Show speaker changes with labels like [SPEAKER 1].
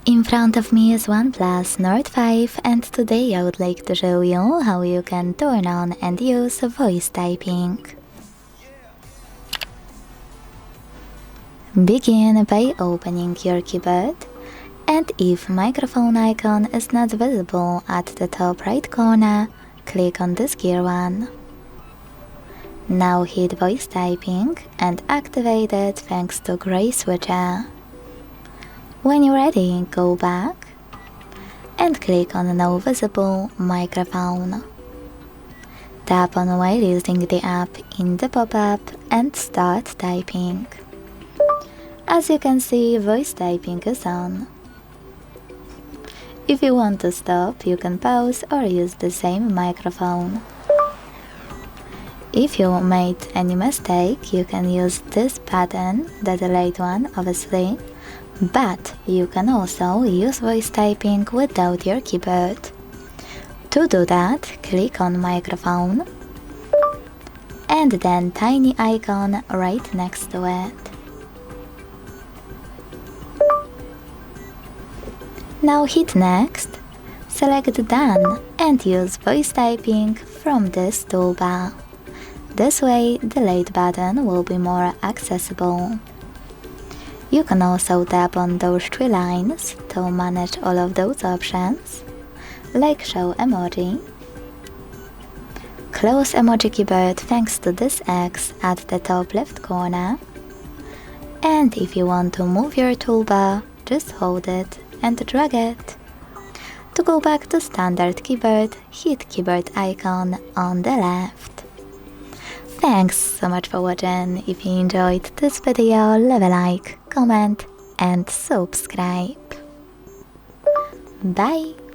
[SPEAKER 1] In front of me is OnePlus Nord 5, and today I would like to show you how you can turn on and use voice typing. Begin by opening your keyboard, and if microphone icon is not visible at the top right corner, click on this gear one. Now hit voice typing and activate it thanks to gray switcher. When you're ready, go back and click on no visible microphone. Tap on while using the app in the pop-up and start typing. As you can see, voice typing is on. If you want to stop, you can pause or use the same microphone. If you made any mistake, you can use this button, the delayed one obviously, but you can also use voice typing without your keyboard. To do that, click on microphone and then tiny icon right next to it. Now hit next, select done and use voice typing from this toolbar. This way, the delayed button will be more accessible. You can also tap on those three lines to manage all of those options, like show emoji, close emoji keyboard thanks to this X at the top left corner, and if you want to move your toolbar, just hold it and drag it. To go back to standard keyboard, hit keyboard icon on the left. Thanks so much for watching. If you enjoyed this video, leave a like, comment and subscribe. Bye!